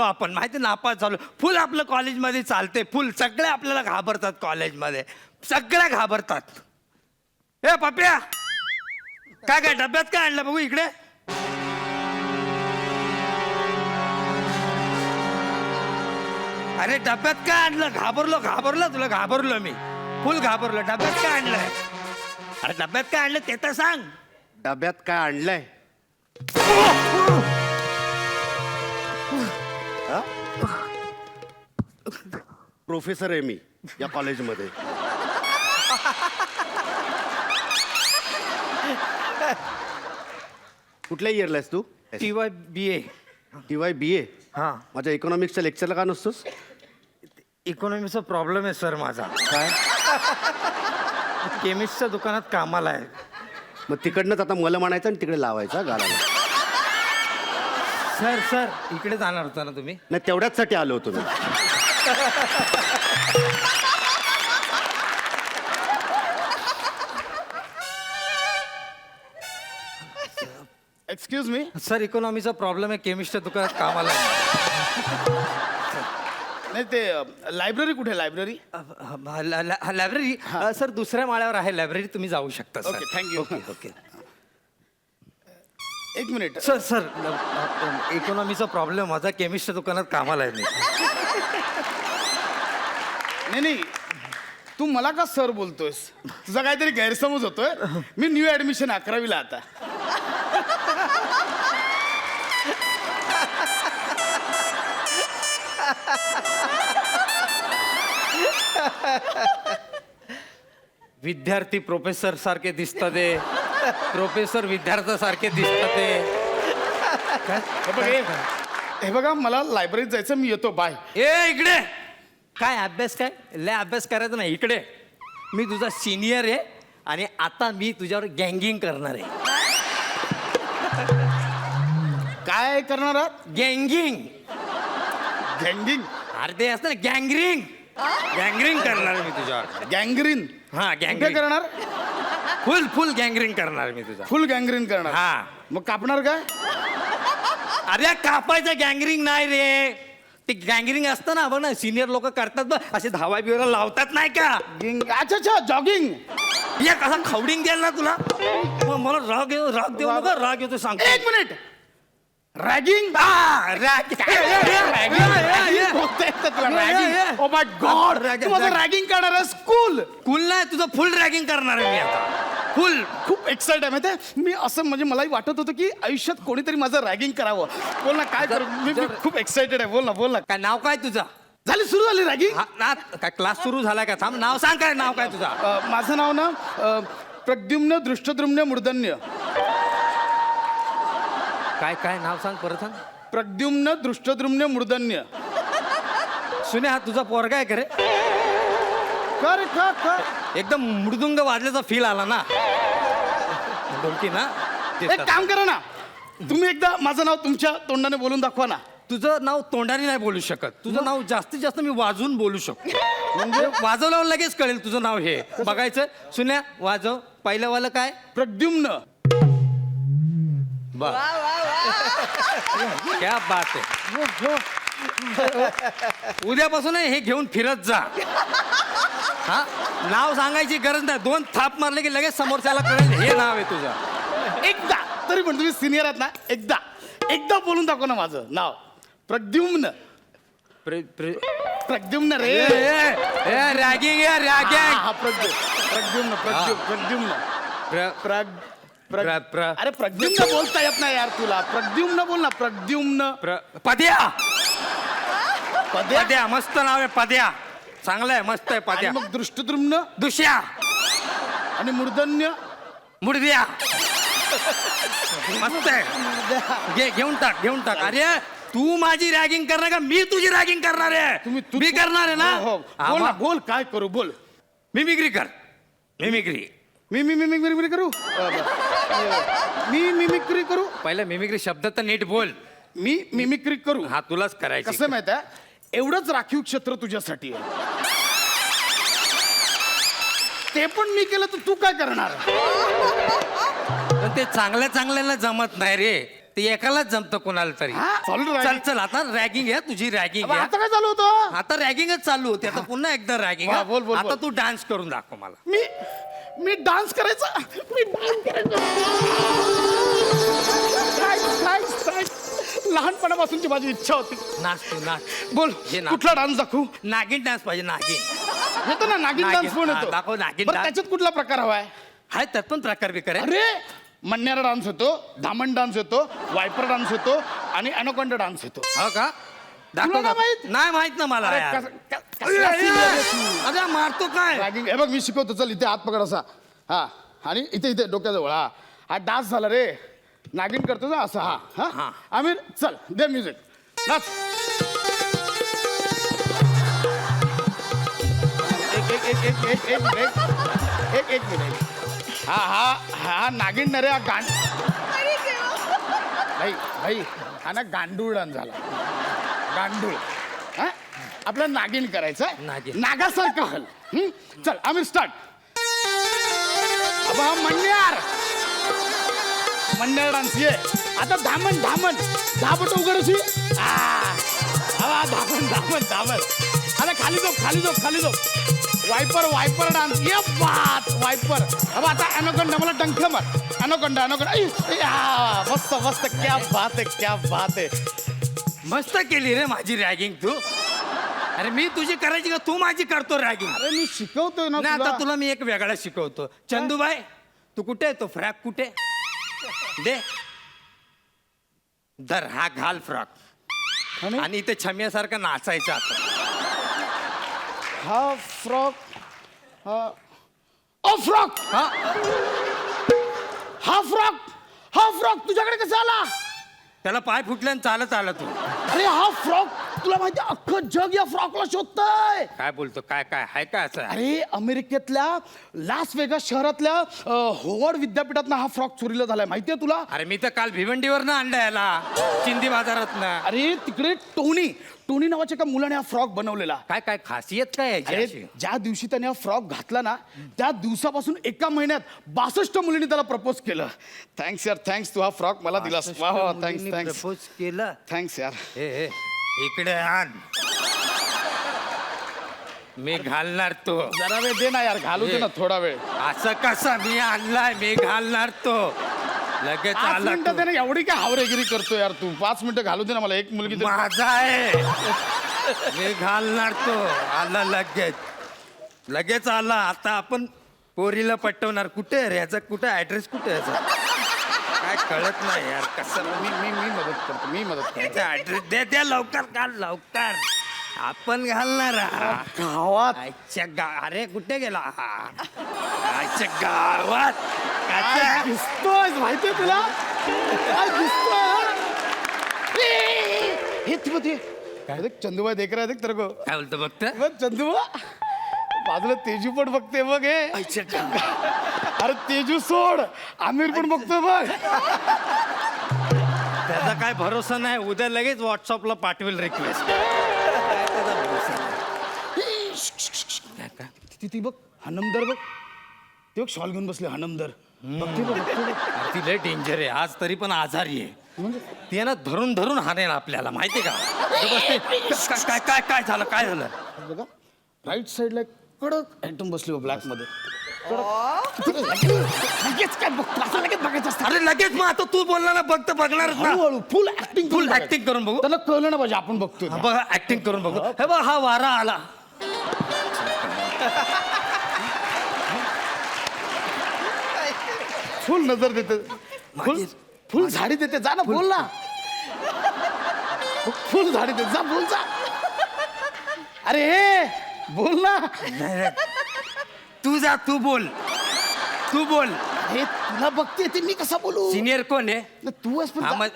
आपण. माहिती, नापास झालो. फुल आपलं कॉलेजमध्ये चालते, फुल. सगळे आपल्याला घाबरतात कॉलेजमध्ये, सगळे घाबरतात. ए पप्या, काय डब्यात काय आणलं बघू इकडे. अरे डब्यात काय आणलं. घाबरलो तुला, घाबरलो मी, फुल घाबरलो. डब्यात काय आणलंय. अरे डब्यात काय आणलं ते तर सांग. डब्यात काय आणलंय. प्रोफेसर आहे मी या कॉलेजमध्ये. कुठल्या इयरला आहेस तू. TYBA. TYBA. हा. माझ्या इकॉनॉमिक्सच्या लेक्चरला का नसतोस. इकॉनॉमीचा प्रॉब्लेम आहे सर माझा. काय. केमिस्टच्या दुकानात कामाला आहे. मग तिकडनंच आता मला म्हणायचं आणि तिकडे लावायचं गालाला. सर इकडे जाणार होता ना तुम्ही. नाही, तेवढ्याचसाठी आलो होतो मी. एक्सक्यूज मी सर, इकॉनॉमीचा प्रॉब्लेम आहे, केमिस्टच्या दुकानात कामाला आहे. नाही ते लायब्ररी कुठे लायब्ररी लायब्ररी सर दुसऱ्या माळ्यावर आहे लायब्ररी, तुम्ही जाऊ शकता sir. Okay thank you okay okay. एक मिनिट सर सर इकॉनॉमीचा प्रॉब्लेम माझा, केमिस्टच्या दुकानात कामाला आहे मी. नाही तू मला का सर बोलतोयस? तुझा काहीतरी गैरसमज होतोय. मी न्यू ऍडमिशन 11वीला आता. विद्यार्थी प्रोफेसर सारखे दिसतात ते, प्रोफेसर विद्यार्थ्यासारखे दिसतात ते. हे बघ, हे बघा मला लायब्ररीत जायचं, मी येतो. बाय. ए इकडे काय अभ्यास, काय लय अभ्यास करायचा नाही. इकडे मी तुझा सिनियर आहे आणि आता मी तुझ्यावर गँगिंग करणार आहे. काय करणार आहात? गँगिंग. गँगिंग? अरे ते असतं ना गँगरिंग, गँगरिंग करणार आहे मी तुझ्यावर. गँगरीन? हा कुठे गँगरिंग करणार? फुल गँगरिंग करणार मी तुझा. फुल गँगरीन करणार? हा. मग कापणार काय? अरे कापायचं गँगरिंग नाही रे, ते गँगरिंग असतं ना बघ ना, सिनियर लोक करतात बघ, असे धावा बिवा लावतात नाही का. अच्छा अच्छा जॉगिंग. एक असा खवडिंग द्याल ना तुला, मग मला राग देऊ नका, राग येतो सांग. एक minute. Ragging? Oh my god, तू माझं रॅगिंग करणार आहे? स्कूल नाही, तुझं फुल रॅगिंग करणार आहे मी आता. फुल. खूप एक्साइट आहे माहिती आहे मी. असं म्हणजे मलाही वाटत होतं की आयुष्यात कोणीतरी माझं रॅगिंग करावं. बोल ना काय करू मी खूप एक्साइटेड आहे. बोल ना. काय नाव काय तुझं? झाली सुरू झाली रॅगिंग? काय क्लास सुरू झालाय का? थांब नाव सांग, काय नाव काय तुझा? माझं नाव ना प्रद्युम्न दृष्टद्रुम्न मूर्धन्य. काय नाव सांग, परत सांग. प्रद्युम्न दृष्टद्रुम्न मूर्धन्य. सुने हा तुझा पोरगा आहे का रे? कर एकदम मृदुंग वाजल्याचा फील आला ना, डोलकी ना. एक काम करा ना, तुम्ही एकदा माझं नाव तुमच्या तोंडाने बोलून दाखवा ना. तुझं नाव तोंडाने नाही बोलू शकत, तुझं नाव जास्तीत जास्त मी वाजवून बोलू शकतो. म्हणजे वाजवल्यावर लगेच कळेल तुझं नाव हे. बघायचं. सुन्या वाजव. पहिलं वालं काय? प्रद्युम्न. क्या बात आहे. उद्यापासून हे घेऊन फिरत जा. हा नाव सांगायची गरज नाही, 2 थाप मारले की लगेच समोरच्याला कळेल हे नाव आहे तुझं. एकदा तरी पण तुम्ही सिनियर आहात ना, एकदा बोलून दाखव ना माझं नाव. प्रद्युम्न. प्रद्युम्न रे. रॅगिंग आहे रॅगिंग. हा प्रद्युम्न. अरे प्रद्युम्न बोलता येत नाही यार तुला. प्रद्युम्न बोल ना. प्रद्युम्न. पद्या मस्त नाव आहे. पद्या चांगलं आहे, मस्त आहे. पद्या. मग दृष्टद्रुम्न. दुष्या. आणि मूर्धन्य. मुडद्या. मस्त आहे. घेऊन टाक. अरे तू माझी रॅगिंग करणार का मी तुझी रॅगिंग करणार आहे? मी करणार आहे ना. बोल काय करू? बोल. मिमिक्री कर. मिमिक्री करू. मी मिमिक्री करू. पहिलं मिमिक्री शब्द तर नीट बोल. मी मिमिक्री करू. हा तुलाच करायचं. कसं माहित आहे, एवढंच राखीव क्षेत्र तुझ्यासाठी आहे. ते पण मी केलं तर तू काय करणार? पण ते चांगल्याला जमत नाही रे, ते एकालाच जमतं कोणाला तरी. चल आता रॅगिंग आहे तुझी. रॅगिंग आहे. आता काय चालू होतं? आता रॅगिंगच चालू होती. आता पुन्हा एकदा रॅगिंग. बोल. आता तू डान्स करून दाखव मला. मी डान्स करायचा. लहानपणापासूनची माझी इच्छा होती. नाच तू नाच. बोल हे नाच. कुठला डान्स दाखवू? नागिन डान्स पाहिजे. नागिन येतो ना. नागिन डान्स पण हा, येतो. दाखव नागिन बरं, डान्स. त्याच्यात कुठला प्रकार हवाय? हाय त्यात पण प्रकार बिकार आहे. अरे मन्यारा डान्स होतो, दामन डान्स होतो, वायपर डान्स होतो आणि अॅनोकोंडा डान्स होतो. हो का? तुला नाही माहित? नाही माहित ना मला अरे, यार. कसला scene आहे तू? अरे मारतो काय? Ragging. हे बघ मी शिकवतो. चल इथे हात पकड असा. हा आणि इथे डोक्याजवळ. हा डान्स झाला रे. नागिन करतो ना असं. हा आमिर चल दे म्युझिक. नाच. एक मिनिट. हा नागिन ना रे. हा भाई हा ना गांडूळ डान्स झाला. गांडूळ. हा आपलं नागिन करायचं. नागिन. नागासारखं हल. चल आमिर स्टार्ट. अब हा मन्यार डान्स ये. आता धामण धाबट उघड अशी. धामण दाबल अरे खाली झोप वायपर डान्स ये बात वायपर अब आता ॲनोकोंडा मला डंख मार ॲनोकोंडा मस्त क्या बात आहे मस्त केली रे माझी रॅगिंग तू. अरे मी तुझी करायची का तू माझी करतो रॅगिंग? अरे मी शिकवतोय ना नाही आता तुला. तुला मी एक वेगळा शिकवतो. चंदूबाई तू कुठे आहे? तो फ्रॉक कुठे दे. दर हा घाल फ्रॉक आणि इथे छम्यासारखं नाचायचं आता. हा फ्रॉक फ्रॉक हा फ्रॉक तुझ्याकडे कसा आला? त्याला पाय फुटले आणि चालत आला तू. अरे हा फ्रॉक तुला माहिती अख्खं जग या फ्रॉकला शोधतंय. काय बोलतो? काय काय आहे का असं? अरे अमेरिकेतल्या लास वेगास शहरातल्या होवर्ड विद्यापीठातनं हा फ्रॉक चोरीला झालाय माहितीये तुला? अरे मी तर काल भिवंडीवर आणला याला चिंदी बाजारात ना. अरे तिकडे टोनी नावाच्या एका मुलाने हा फ्रॉक बनवलेला. काय काय खासियत काय याची अरे अशी? ज्या दिवशी त्याने हा फ्रॉक घातला ना त्या दिवसापासून एका महिन्यात 62 मुलींनी त्याला प्रपोज केलं. थँक्स यार, थँक्स तू हा फ्रॉक मला दिलास. वा वा, थँक्स थँक्स प्रपोज केलं. थँक्स यार. ए इकडे आण. मी घालणार तो. जरा वेळ दे ना यार, घालू दे ना थोडा वेळ. असं कसं मी आणलाय? मी घालणार तो. लगेच 5 आला मिनिटं तू. त्याने एवढी काय हावरेगिरी करतो यार तू. 5 मिनिटं घालू दे ना मला. एक मुलगी तरी- माझा आहे. मी घालणार तो. आला लगेच आला. आता आपण पोरीला पटवणार. कुठे रे याचा? कुठे ऍड्रेस? कुठे याचा? काय कळत नाही यार कसं. मी मदत करतो. याचा ऍड्रेस दे लवकर. घाल लवकर. आपण घालणार गावात अरे कुठे गेला आजच्या गावात काय दिसतोय माहितीये तुला? काय दिसतोय? हे तू ते काय देख चंदूबा देख रहा है देख तेरे को. काय बोलतो बघत बघ चंदूबा बाजूला तेजू पण बघते बघ हे. अरे तेजू सोड, आमिर पण बघतोय बघ. त्याचा काय भरोसा नाही. उद्या लगेच व्हॉट्सअपला पाठवेल रिक्वेस्ट. ती बघ हनमदर बघ. ते बघ शॉल घेऊन बसले हनमदर. बघते बघ. ती लय डेंजर आहे. आज तरी पण आजारी आहे. ती ना धरून हाणेल आपल्याला माहिती का? काय झालं? काय झालं? बघा राईट साईडला एक कडक आयटम बसली ब्लॅक मध्ये. लगेच काय बघतो असं लगेच बघायचं असतं. अरे लगेच मग आता तू बोलला ना बघणारच ना. हळूहळू फुल ऍक्टिंग फुल ऍक्टिंग करून बघू. त्याला कळलं ना पाहिजे आपण बघतोय. हा बघा ऍक्टिंग करून बघू. हे बघ हा वारा आला. फुल नजर देते. फुल झाडी देते. जा ना बोल ना. फुल झाडी देते. जा बोल जा. अरे बोल ना. तू जा. तू बोल. हे तुला बघते ते मी कसा बोलू? सिनियर कोण आहे? तू आहेस पण हा जा. मग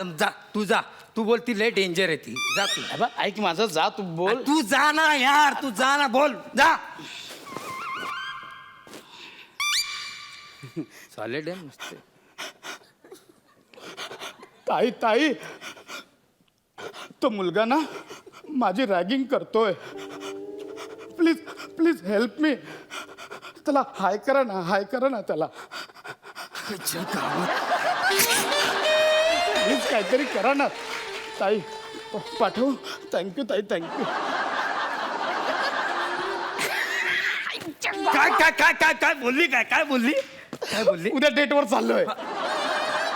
जा. तू बोल. ती लय डेंजर आहे ती. जा तू. हे बघ, ऐक माझं जा तू बोल. तू जा ना यार. तू जा ना. बोल जा. सॉलिड आहे मस्त. ताई तो मुलगा ना माझी रॅगिंग करतोय. Please help me. त्याला हाय करा ना त्याला. प्लीज काहीतरी करा ना ताई. पाठव. थँक्यू ताई, थँक्यू. काय बोलली? काय बोलली? उद्या डेटवर चाललोय.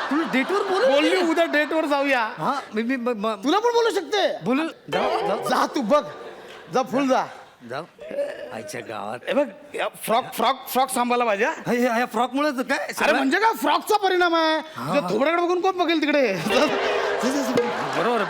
तू डेटवर बोलली उद्या डेटवर जाऊया. हा मी तुला पण बोलू शकते. बोलू. जाऊ जा तू बघ. जा फुल जा. आईच्या गावात. हे बघ फ्रॉक सांभाळला पाहिजे. ह्या फ्रॉक मुळे काय? अरे म्हणजे काय फ्रॉकचा परिणाम आहे. तुझ्या थोबड्याकडे बघून कोण बघेल तिकडे. बरोबर.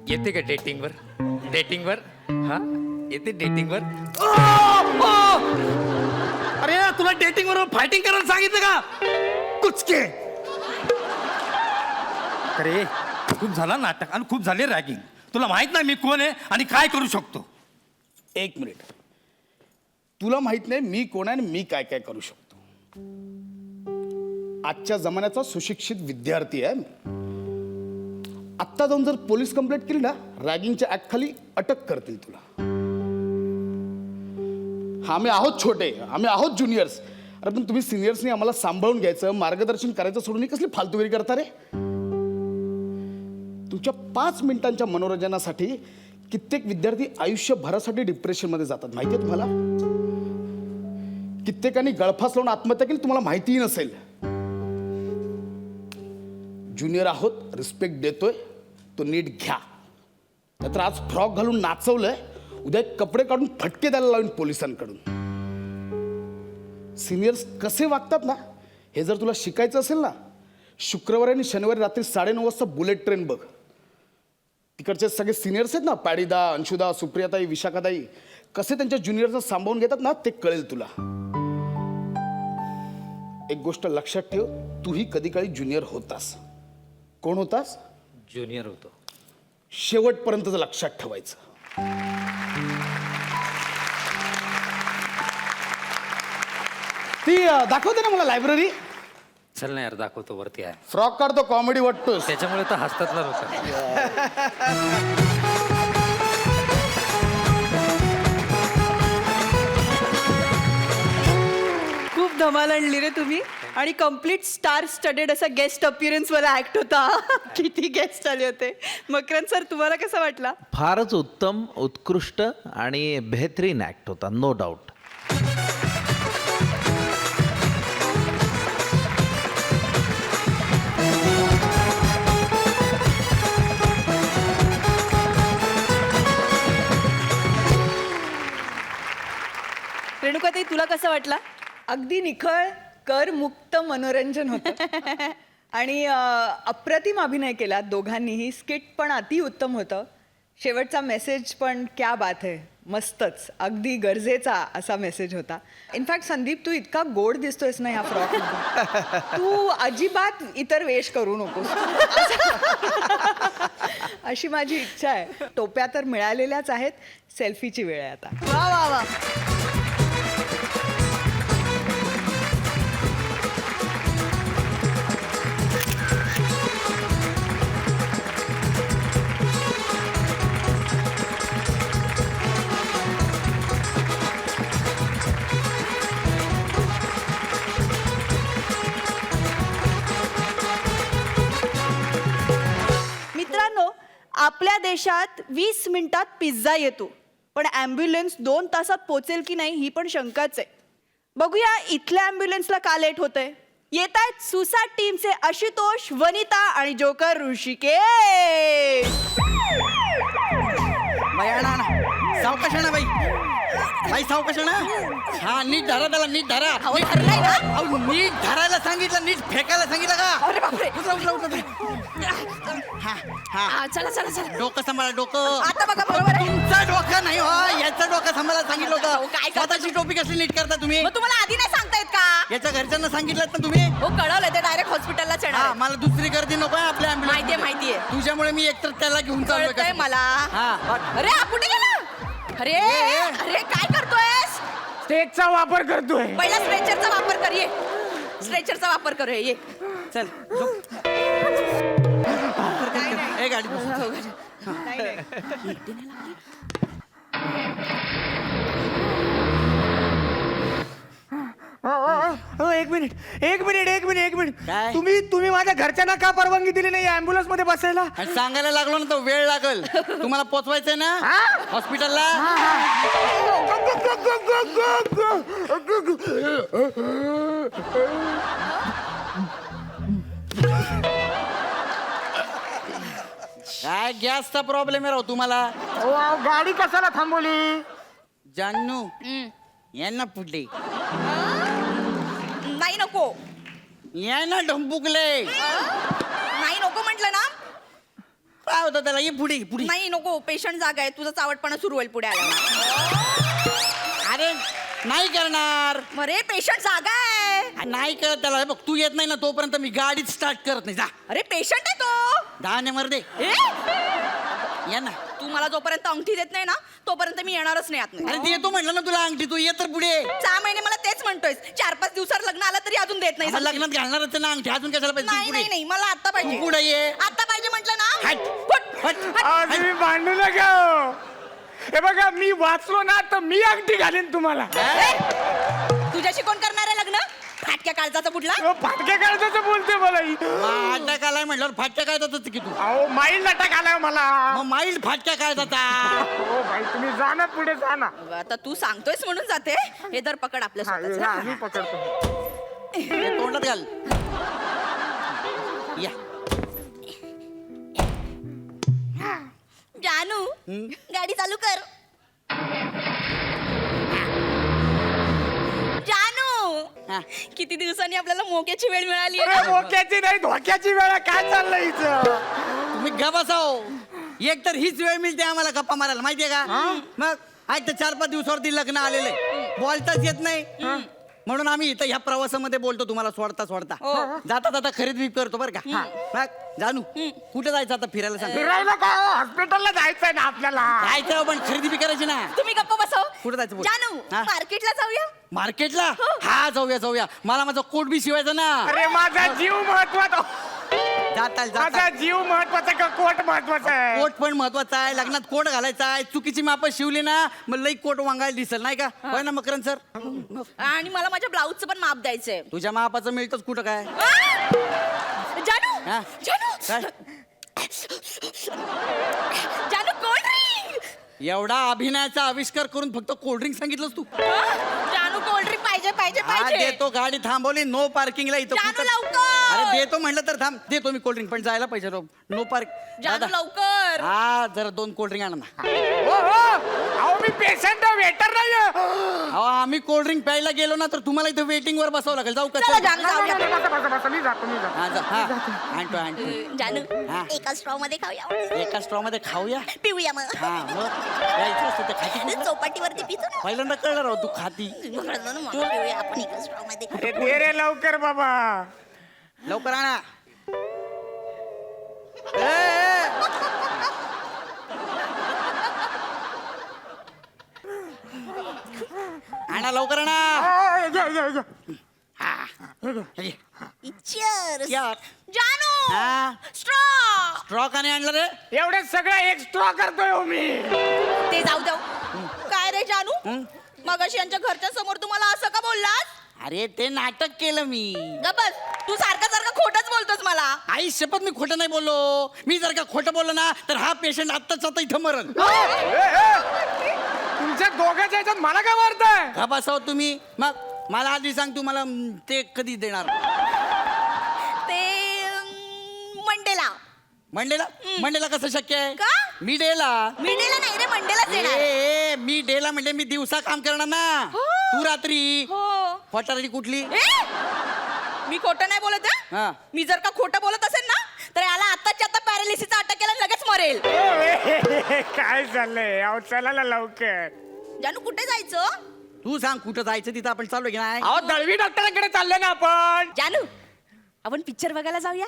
येते का डेटिंगवर? हा येते डेटिंगवर. अरे तुला डेटिंगवर फायटिंग करायला सांगितलं का? कुचके. अरे खूप झाला नाटक आणि खूप झाले रॅगिंग. तुला माहित नाही मी कोण आहे आणि काय करू शकतो. एक मिनिट. तुला माहित नाही मी कोण आहे आणि मी काय काय करू शकतो. आजच्या जमान्याचा सुशिक्षित विद्यार्थी आहे. आत्ता जाऊन जर पोलीस कंप्लेंट केली ना, रॅगिंगच्या ऍक्ट खाली अटक करतील तुला. हा, आम्ही आहोत छोटे, आम्ही आहोत ज्युनियर्स. अरे पण तुम्ही सिनियर्सनी आम्हाला सांभाळून घ्यायचं, मार्गदर्शन करायचं सोडून कसली फालतूगिरी करता रे. तुमच्या 5 मिनिटांच्या मनोरंजनासाठी कित्येक विद्यार्थी आयुष्यभरासाठी डिप्रेशनमध्ये जातात, माहिती आहे तुम्हाला. कित्येकांनी गळफास लावून आत्महत्या केली, तुम्हाला माहितीही नसेल. ज्युनियर आहोत, रिस्पेक्ट देतोय, तो नीट घ्या. नाहीतर आज फ्रॉक घालून नाचवलंय, उद्या कपडे काढून फटके द्यायला लावून पोलिसांकडून. सिनियर्स कसे वागतात ना, हे जर तुला शिकायचं असेल ना, शुक्रवारी आणि शनिवारी रात्री 9:30 वाजता बुलेट ट्रेन बघ. तिकडचे सगळे सिनियर्स आहेत ना, पॅडीदा, अंशुदा, सुप्रियाताई, विशाखाताई, कसे त्यांच्या ज्युनियरचं सांभाळून घेतात ना, ते कळेल तुला. एक गोष्ट लक्षात ठेव, तूही कधी काळी ज्युनियर होतास. कोण होतास? ज्युनियर होतो. शेवटपर्यंत लक्षात ठेवायचं. ती दाखवते ना मला लायब्ररी. चल ना यार, दाखवतो, वरती आहे. फ्रॉक काढतो, कॉमेडी वाटतोस. त्याच्यामुळे तर हसतात ना लोक. खूप धमाल आणली रे तुम्ही. आणि कम्प्लीट स्टार स्टडेड असा गेस्ट अपिअरन्स वाला ऍक्ट होता. किती गेस्ट आले होते. मकरंद सर, तुम्हाला कसा वाटला? फारच उत्तम, उत्कृष्ट आणि बेहतरीन ॲक्ट होता, नो डाऊट. रेणुकाताई, तुला कसा वाटला? अगदी निखळ करमुक्त मनोरंजन होतं. आणि अप्रतिम अभिनय केला दोघांनीही. स्किट पण अतिउत्तम होतं. शेवटचा मेसेज पण क्या बात आहे, मस्तच, अगदी गरजेचा असा मेसेज होता. इनफॅक्ट संदीप, तू इतका गोड दिसतोयस ना ह्या फ्रॉकमध्ये, तू अजिबात इतर वेश करू नकोस अशी माझी इच्छा आहे. टोप्या तर मिळालेल्याच आहेत, सेल्फीची वेळ आहे आता. वा वा वा. मित्रांनो, आपल्या देशात 20 मिनिटात पिझ्झा येतो, पण ॲम्ब्युलन्स 2 तासात पोचेल की नाही ही पण शंकाच आहे. बघूया इथल्या ॲम्ब्युलन्सला का लेट होतंय. येत आहेत सुसाट टीमचे आशुतोष, वनिता आणि जोकर ऋषिकेश. सावकाश ना बाई, बाई सावकाश ना. हा, नीट धरा त्याला, नीट धरा. अहो, धरलाय ना? अहो, नीट धरायला सांगितलं, नीट फेकायला सांगितलं का? अरे बापरे. उचला, उचला, उचला. हा, हा. हा, चला चला चला. डोकं सांभाळा, डोकं. आता बघा, बरोबर आहे. तुमचं डोकं नाही हो, याचं डोकं सांभाळायला सांगितलं अहो, होतं. काय करता? स्वतःची टोपी कसली नीट करता तुम्ही? मग तुम्हाला आधी नाही सांगतायत का? याच्या घरच्यांना सांगितलं ना तुम्ही. हो, कळवलं, ते डायरेक्ट हॉस्पिटललाच हा, येणार. मला दुसरी गर्दी नको आहे आपल्या माहितीये ambulance मध्ये. माहितीये. तुझ्यामुळे मी एकतर त्याला घेऊन चाललोय कळतंय कसं. मला. हा. अरे, हा कुठे गेला? अरे अरे, काय करतोयस? स्टेजचा वापर करतोय. पहिला स्ट्रेचरचा वापर कर, ये. स्ट्रेचरचा वापर कर, ये. चल झोप. ए, गाडी बस. एक मिनिट. काय? तुम्ही माझ्या घरच्यांना का परवानगी दिली नाही ॲम्ब्युलन्स मध्ये बसायला? आणि सांगायला लागलो ना तर वेळ लागल. तुम्हाला पोचवायचंय ना हॉस्पिटलला. काय गॅसचा प्रॉब्लेम आहे राव तुम्हाला. गाडी कशाला थांबवली? जानू यांना पुढले नाही नको. यांना ढंपुकले. नाही नको म्हटलं ना. काय होतं त्याला. ये पुढे पुढे. नाही नको. पेशंट जागा आहे. तुझा चावटपणा सुरू होईल पुढे आला. अरे नाही करणार. अरे पेशंट जागा आहे. नाही करत त्याला. हे बघ तू येत नाही ना तोपर्यंत मी गाडीच स्टार्ट करत नाही. जा. अरे पेशंट आहे तो. दहा मर दे. ए? या ना तू मला जोपर्यंत अंगठी देत नाही ना तोपर्यंत मी येणारच नाही आत अरे देतो म्हटलं ना तुला अंगठी, तू ये तर पुढे. 6 महिने मला तेच म्हणतोय, 4-5 दिवसावर लग्न आलं तरी अजून देत नाही. आता लग्नात घालणारच ना अंगठी, अजून कशाला पाहिजे? तू नाही पुढे. नाही नाही मला आता पाहिजे. तू पुढे ये. आता पाहिजे म्हटलं ना. हट. फुट. हट. अहो, तुम्ही भांडू नका हो. हे बघा मी वाचलो ना तर मी अंगठी घालेन तुम्हाला. तुझ्याशी कोण करणार आहे लग्न? फाटक्या काळजाचा कुठला? अहो, फाटक्या काळजाचं बोलते मला ही. फाटक्या आलाय म्हटल्यावर फाटक्या काय जातात की तू? अहो माईल नाटक आलाय मला. मग माईल्ड फाटक्या काय जातात? हो भाई तुम्ही जा ना पुढे जा ना. आता तू सांगतोयस म्हणून जाते. हे तर पकड आपल्या हा, हे स्वतःचं. आम्ही पकडतो. हे तोंडात घाल. या. जानू गाडी चालू कर. जानू हा. किती दिवसांनी आपल्याला मोक्याची वेळ मिळाली अरे मोक्याची नाही धोक्याची वेळ आहे. काय चाललंय हिचं? तुम्ही गप बसाव. एक तर हीच वेळ मिळते आम्हाला गप्पा मारायला, माहितीये का? मग आज तर 4-5 दिवसावरती लग्न आलेले, बोलताच येत नाही. म्हणून आम्ही इथं ह्या प्रवासामध्ये बोलतो तुम्हाला सोडता सोडता. जाता जाता खरेदी करतो बरं का. मग जानू कुठे जायचं आता फिरायला सांग. फिरायला का हॉस्पिटलला जायचंय ना आपल्याला. जायचं पण खरेदी बी करायची ना. तुम्ही गप्प बसव. कुठं जायचं बोल. जानू हा? मार्केटला जाऊया. मार्केटला? हा जाऊया जाऊया. मला माझा कोट बी शिवायचा ना. अरे माझा जीव महत्वाचा. जाताल माझा जाताल. जीव महत्वाचा का कोट महत्वाचा आहे? कोट पण महत्वाचा आहे. लग्नात कोट घालायचा आहे. चुकीची माप शिवली ना मग लई कोट वांगायला दिसेल नाही का? होय ना मकरन सर? आणि मला माझ्या ब्लाऊजचं पण माप द्यायचंय. तुझ्या मापाचं मिळतच कुठं काय? जानू हा? जानू काय? जानू कोल्ड ड्रिंक. एवढा अभिनयाचा आविष्कार करून फक्त कोल्ड्रिंक सांगितलंस तू? जानू कोल्ड ड्रिंक पाहिजे पाहिजे हा पाहिजे. देतो. गाडी थांबवली नो पार्किंगला इथं जानू कुठं- लवकर. अरे देतो म्हटलं तर थांब. देतो मी कोल्ड्रिंक पण जायला पाहिजे नो पार्क. जानू लवकर. हा जरा 2 कोल्ड्रिंक आणा ना. हो हो अहो मी पेशंट वेटर नाही आहे. अहो आम्ही कोल्ड्रिंक प्यायला गेलो ना तर तुम्हाला इथं वेटिंग वर बसावं लागेल. जाऊ का? चला चल. जानू जाऊया. बसा, मी जातो हा जा. हा आणतो आणतो. जानू हा. एका स्ट्रॉ मध्ये खाऊया. एका स्ट्रॉ मध्ये खाऊया. पिऊया मग. हा मग यायचं असतं तर खाती कुठं? चौपाटीवरती पितो ना. पहिल्यांदा कळलं राव तू खाती. कळलं ना मग. पिऊया आपण एका स्ट्रॉ मध्ये. अरे दे रे लवकर बाबा. लवकर आणा. ए, ए. आणा लवकर आणा. अहो, घ्या. Cheers. Cheers. जानू हा. स्ट्रॉ. स्ट्रॉ का नाही आणलं रे? एवढे सगळं एक्स्ट्रा करतोय हो मी. ते जाऊ जाऊ. काय रे जानू मगाशी यांच्या घरच्या समोर तुम्हाला असं का बोललास? अरे ते नाटक केलं मी. गबस तू सारखं सारखं खोटच बोलतोस मला. आई शपथ मी खोटं नाही बोललो. मी जर का खोटं बोललो ना तर हा पेशंट आत्ताच आता इथं मरण. तुमच्या दोघांच्या ह्याच्यात मला काय मारताय? का बसाव तुम्ही? मग मला आधी सांग तू मला ते कधी देणार? ते मंडेला. मंडेला कसं शक्य आहे? का? मी डेला. मंडेला नाही रे मंडेलाच येणार. ए मी डेला म्हणजे मी दिवसा काम करणार ना. तू रात्री. हो. फटारडी कुठली? मी खोटं नाही बोलत आहे. हा. मी जर का खोटं बोलत असेल ना तर याला आताच्या आता पॅरालिसिसचा अटॅक केला आणि लगेच मरेल. काय चाललंय? अहो चला ना लवकर. जानू कुठे जायचं? तू सांग कुठं जायचं तिथं आपण चाललो की नाही? अहो दळवी डॉक्टरांकडे चालले ना आपण. जानू आपण पिक्चर बघायला जाऊया.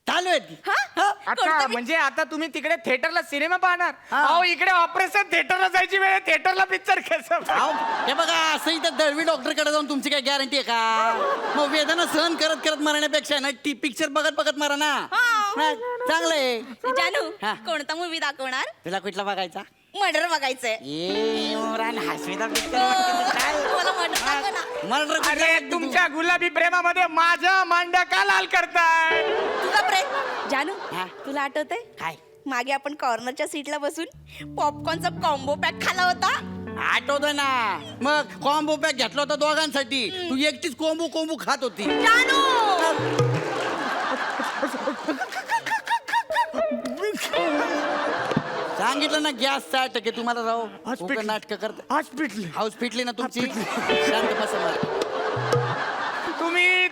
चालू आहेत की? हा? अच्छा कोणतं म्हणजे आता तुम्ही तिकडे थिएटरला सिनेमा पाहणार? हा. अहो इकडे ऑपरेशन थिएटरला जायची वेळ थिएटरला पिक्चर कसं? अहो, हे बघा असं इथं दळवी डॉक्टरकडे जाऊन तुमची काय गॅरंटी आहे का? मग वेदना सहन करत करत मरण्यापेक्षा ना टी पिक्चर बघत बघत मरा ना. हा. चांगलं आहे. जानू हा. कोणता मूवी दाखवणार? तुला कुठला बघायचा? मर्डर बघायचंय. ए मोरान हसवीचा पिक्चर मला मर्डर दाखव ना. मर्डर अरे तुमच्या गुलाबी प्रेमामध्ये माझं मांड्या का लाल करताय? तुझा प्रेम. जानू हा. तुला आठवतंय काय मागे आपण कॉर्नरच्या सीटला बसून पॉपकॉर्नचा कॉम्बो पॅक खाला होता. आठवतं ना? मग कॉम्बो पॅक घेतला होता दोघांसाठी. तू एकटीच कोंबू खात होती. जानू सांगितलं ना गॅसचा अटॅक आहे तुम्हाला राव. हॉस्पिटल. नाटक करत हॉस्पिटल. हाऊस फिटली ना तुमची. शांत बसा मला.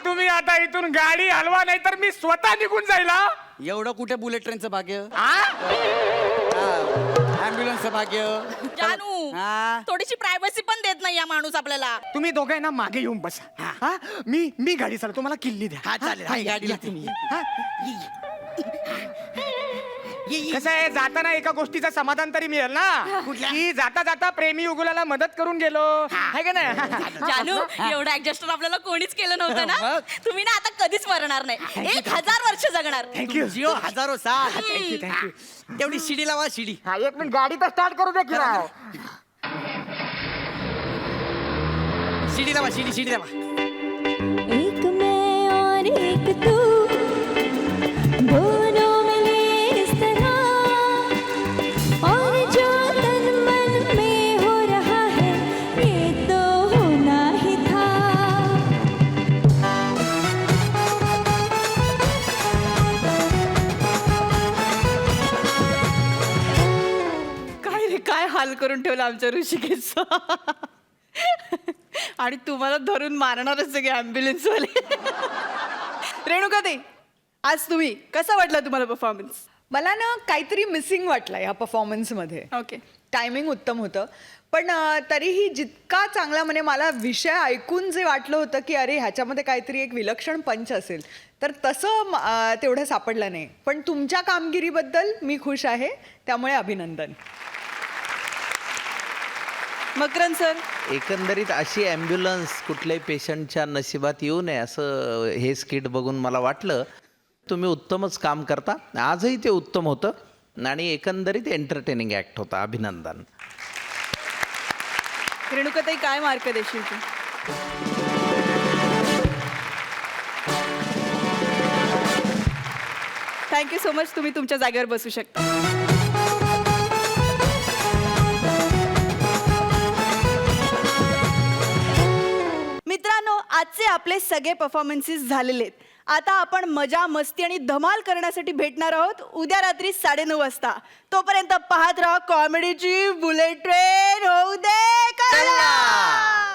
तुम्ही आता इथून गाडी हलवा नाही तर मी स्वतः निघून जाईल हा? एवढं कुठे बुलेट ट्रेनचं भाग्य? हा? ॲम्ब्युलन्सचं भाग्य? जानू हा. थोडीशी प्रायव्हसी पण देत नाही या माणूस आपल्याला. तुम्ही दोघे ना मागे येऊन बसा. हा मी गाडी चालवतो. मला किल्ली द्या. हा चालेल. हा, गाडीला तुम्ही. हा? कसं आहे जाताना एका गोष्टीचं समाधान तरी मिळेल ना की जाता जाता प्रेमी युगुलाला मदत करून गेलो आहे का नाही जानू एवढं ऍडजस्टर आपल्याला कोणीच केलं नव्हतं ना तुम्ही ना आता कधीच मरणार नाही 1000 वर्ष जगणार थँक्यू जिओ हजारो साल थँक्यू थँक्यू तेवढी शिडी लावा शिडी. हा 1 मिनिट गाडी तर स्टार्ट करू दे की राव. शिडी लावा शिडी लावा. एक मैं और एक तू दोनों मिले इस तरह और जो तन मन में हो रहा है ये तो होना ही था. काय रे काय हाल करून ठेवला आमच्या ऋषिकेशचा. आणि तुम्हाला धरून मारणारच सगळे ॲम्ब्युलन्स वाले. रेणुकाताई, आज तुम्ही कसा वाटला तुम्हाला परफॉर्मन्स? मला ना काहीतरी मिसिंग वाटलं या परफॉर्मन्समध्ये. ओके. टायमिंग उत्तम होतं पण तरीही जितका चांगला म्हणजे मला विषय ऐकून जे वाटलं होतं की अरे ह्याच्यामध्ये काहीतरी एक विलक्षण पंच असेल तर तसं तेवढं सापडलं नाही. पण तुमच्या कामगिरीबद्दल मी खुश आहे, त्यामुळे अभिनंदन. मकरन सर, एकंदरीत अशी ॲम्ब्युलन्स कुठल्याही पेशंटच्या नशिबात येऊ नये असं हे स्किट बघून मला वाटलं. तुम्ही उत्तमच काम करता, आजही ते उत्तम होतं आणि एकंदरीत एंटरटेनिंग ॲक्ट होता. अभिनंदन. रेणुकाताई काय मार्क देशील तू? Thank you so much. तुम्ही तुमच्या जागेवर बसू शकता. मित्रांनो, आजचे आपले सगळे परफॉर्मन्सेस झालेले आहेत. आता आपण मजा मस्ती आणि धमाल करण्यासाठी भेटणार आहोत उद्या रात्री 9:30 वाजता. तोपर्यंत पाहत राहा कॉमेडीची बुलेट ट्रेन. होऊ दे कला.